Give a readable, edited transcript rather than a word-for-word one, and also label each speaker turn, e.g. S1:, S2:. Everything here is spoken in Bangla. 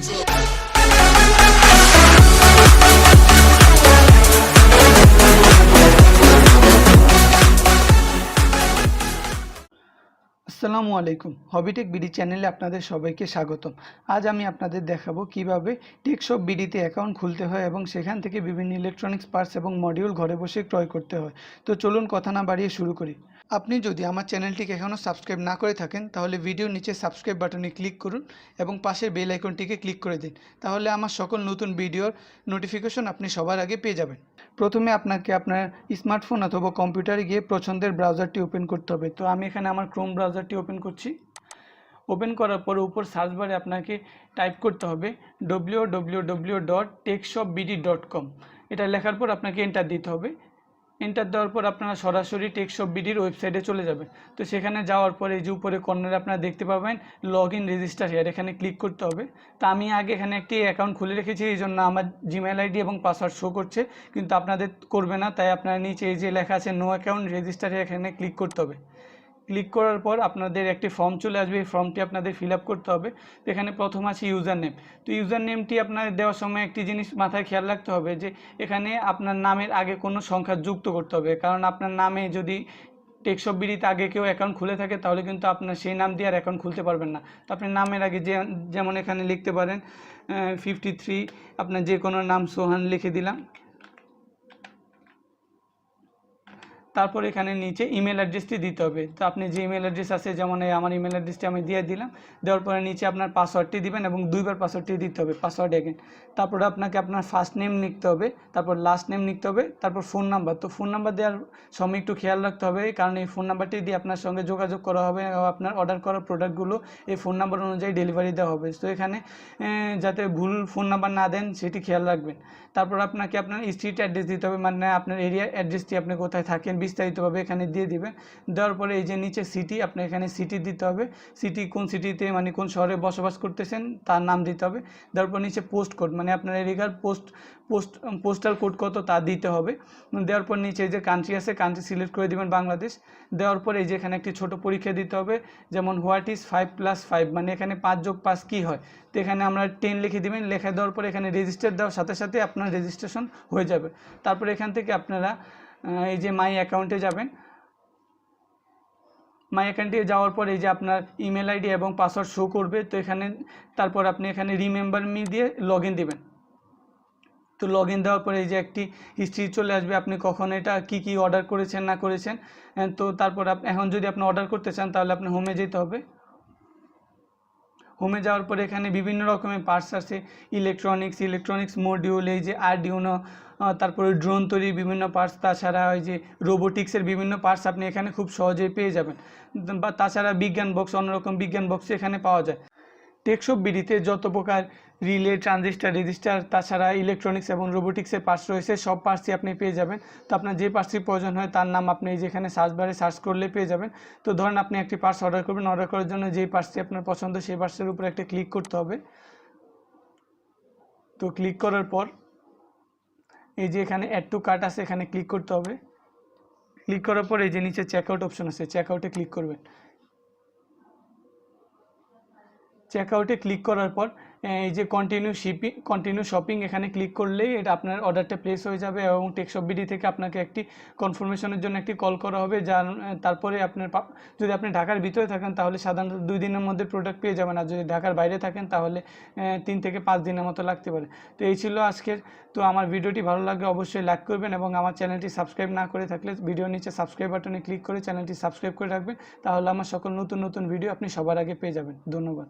S1: আসসালামু আলাইকুম, হবিটেক বিডি চ্যানেলে আপনাদের সবাইকে স্বাগতম। আজ আমি আপনাদের দেখাবো কিভাবে টেকশপ বিডিতে অ্যাকাউন্ট খুলতে হয় এবং সেখান থেকে বিভিন্ন ইলেকট্রনিক্স পার্টস এবং মডিউল ঘরে বসে ক্রয় করতে হয়। তো চলুন কথা না বাড়িয়ে শুরু করি। আপনি যদি আমার চ্যানেলটিকে এখনও সাবস্ক্রাইব না করে থাকেন তাহলে ভিডিওর নিচে সাবস্ক্রাইব বাটনে ক্লিক করুন এবং পাশের বেল আইকনটিকে ক্লিক করে দিন। তাহলে আমার সকল নতুন ভিডিওর নোটিফিকেশন আপনি সবার আগে পেয়ে যাবেন। প্রথমে আপনাকে আপনার স্মার্টফোন অথবা কম্পিউটারে গিয়ে পছন্দের ব্রাউজারটি ওপেন করতে হবে। তো আমি এখানে আমার ক্রোম ব্রাউজারটি ওপেন করছি। ওপেন করার পরে উপর সার্চ বারে আপনাকে টাইপ করতে হবে www.techshopbd.com। এটা লেখার পর আপনাকে এন্টার দিতে হবে। এন্টার দেওয়ার পর আপনারা সরাসরি টেকশপ বিডির ওয়েবসাইটে চলে যাবেন। তো সেখানে যাওয়ার পরে এই যে উপরে কর্নারে আপনারা দেখতে পাবেন লগ ইন রেজিস্টার হেয়ার, এখানে ক্লিক করতে হবে। তো আমি আগে এখানে একটি অ্যাকাউন্ট খুলে রেখেছি, এই জন্য আমার জিমেল আইডি এবং পাসওয়ার্ড শো করছে, কিন্তু আপনাদের করবে না। তাই আপনারা নিচে এই যে লেখা আছে নো অ্যাকাউন্ট রেজিস্টার হেয়ার, এখানে ক্লিক করতে হবে। ক্লিক করার পর আপনাদের একটি ফর্ম চলে আসবে, এই ফর্মটি আপনাদের ফিল আপ করতে হবে। তো এখানে প্রথম আছে ইউজার নেম। তো ইউজার নেমটি আপনার দেওয়ার সময় একটি জিনিস মাথায় খেয়াল রাখতে হবে যে এখানে আপনার নামের আগে কোনো সংখ্যা যুক্ত করতে হবে, কারণ আপনার নামে যদি টেকশপ বিডিতে আগে কেউ অ্যাকাউন্ট খুলে থাকে তাহলে কিন্তু আপনার সেই নাম দিয়ে আর অ্যাকাউন্ট খুলতে পারবেন না। তো আপনি নামের আগে যেমন এখানে লিখতে পারেন 53, আপনার যে কোনো নাম সোহান লিখে দিলাম। তারপর এখানে নিচে ইমেল অ্যাড্রেসটি দিতে হবে। তো আপনি যে ইমেল অ্যাড্রেস আছে, যেমন আমার ইমেল অ্যাড্রেসটি আমি দিয়ে দিলাম। দেওয়ার পরে নিচে আপনার পাসওয়ার্ডটি দিবেন এবং দুইবার পাসওয়ার্ডটি দিতে হবে, পাসওয়ার্ড এগেন। তারপরে আপনাকে আপনার ফার্স্ট নেম লিখতে হবে, তারপর লাস্ট নেম লিখতে হবে, তারপর ফোন নাম্বার। তো ফোন নাম্বার দেওয়ার সময় একটু খেয়াল রাখতে হবে, কারণ এই ফোন নাম্বারটি দিয়ে আপনার সঙ্গে যোগাযোগ করা হবে এবং আপনার অর্ডার করা প্রোডাক্টগুলো এই ফোন নাম্বার অনুযায়ী ডেলিভারি দেওয়া হবে। তো এখানে যাতে ভুল ফোন নাম্বার না দেন সেটি খেয়াল রাখবেন। তারপর আপনাকে আপনার স্ট্রিট অ্যাড্রেস দিতে হবে, মানে আপনার এরিয়া অ্যাড্রেসটি আপনি কোথায় থাকেন বিস্তারিতভাবে এখানে দিয়ে দিবেন। দেওয়ার পরে এই যে নিচে সিটি, আপনি এখানে সিটি দিতে হবে। সিটি কোন সিটিতে, মানে কোন শহরে বসবাস করতেছেন তার নাম দিতে হবে। দেওয়ার পর নিচে পোস্ট কোড, মানে আপনার এরিয়ার পোস্টাল কোড কত তা দিতে হবে। দেওয়ার পর নিচে যে কান্ট্রি আছে, কান্ট্রি সিলেক্ট করে দিবেন বাংলাদেশ। দেওয়ার পর এই যে এখানে একটি ছোট পরীক্ষা দিতে হবে, যেমন হোয়াট ইজ 5+5, মানে এখানে 5+5 কী হয়। তো এখানে আমরা 10 লিখে দিবেন। লেখা দেওয়ার পর এখানে রেজিস্টার দেওয়ার সাথে সাথে আপনার রেজিস্ট্রেশন হয়ে যাবে। তারপর এখান থেকে আপনারা এই যে মাই অ্যাকাউন্টে যাবেন। মাই অ্যাকাউন্টে যাওয়ার পর এই যে আপনার ইমেল আইডি এবং পাসওয়ার্ড শো করবে। তো এখানে তারপর আপনি এখানে রিমেম্বার মি দিয়ে লগ ইন দেবেন। তো লগ ইন দেওয়ার পরে এই যে একটি হিস্ট্রি চলে আসবে, আপনি কখন এটা কি অর্ডার করেছেন না করেছেন। তো তারপর এখন যদি আপনি অর্ডার করতে চান তাহলে আপনি হোমে যেতে হবে। হোমে যাওয়ার পরে এখানে বিভিন্ন রকমের পার্টস আছে, ইলেকট্রনিক্স মডিউল, এই যে আরডিউনো, তারপরে ড্রোন তৈরির বিভিন্ন পার্টস, তাছাড়া ওই যে রোবোটিক্সের বিভিন্ন পার্টস আপনি এখানে খুব সহজেই পেয়ে যাবেন। বা তাছাড়া বিজ্ঞান বক্স, অন্যরকম বিজ্ঞান বক্স এখানে পাওয়া যায়। টেকশপ বিডিতে যত প্রকার রিলে, ট্রানজিস্টার, রেজিস্টার, তাছাড়া ইলেকট্রনিক্স এবং রোবোটিক্সের পার্টস রয়েছে, সব পার্টসই আপনি পেয়ে যাবেন। তো আপনার যে পার্টসটি প্রয়োজন হয় তার নাম আপনি যেখানে সার্চ বারে সার্চ করলে পেয়ে যাবেন। তো ধরেন আপনি একটি পার্টস অর্ডার করবেন, অর্ডার করার জন্য যেই পার্টসটি আপনার পছন্দ সেই পার্টসের উপরে একটা ক্লিক করতে হবে। তো ক্লিক করার পর এই যে এখানে অ্যাড টু কার্ট আছে, এখানে ক্লিক করতে হবে। ক্লিক করার পর এই যে নিচে চেকআউট অপশন আছে, চেকআউটে ক্লিক করবেন। চেকআউটে ক্লিক করার পর এই যে কন্টিনিউ শপিং, এখানে ক্লিক করলেই এটা আপনার অর্ডারটা প্লেস হয়ে যাবে এবং টেকশপ বিডি থেকে আপনাকে একটি কনফার্মেশনের জন্য একটি কল করা হবে। যার তারপরে আপনার যদি আপনি ঢাকার ভিতরে থাকেন তাহলে সাধারণত 2 দিনের মধ্যে প্রোডাক্ট পেয়ে যাবেন, আর যদি ঢাকার বাইরে থাকেন তাহলে 3 থেকে 5 দিনের মতো লাগতে পারে। তো এই ছিল আজকের। তো আমার ভিডিওটি ভালো লাগলে অবশ্যই লাইক করবেন এবং আমার চ্যানেলটি সাবস্ক্রাইব না করে থাকলে ভিডিওর নিচে সাবস্ক্রাইব বাটনে ক্লিক করে চ্যানেলটি সাবস্ক্রাইব করে রাখবেন। তাহলে আমার সকল নতুন ভিডিও আপনি সবার আগে পেয়ে যাবেন। ধন্যবাদ।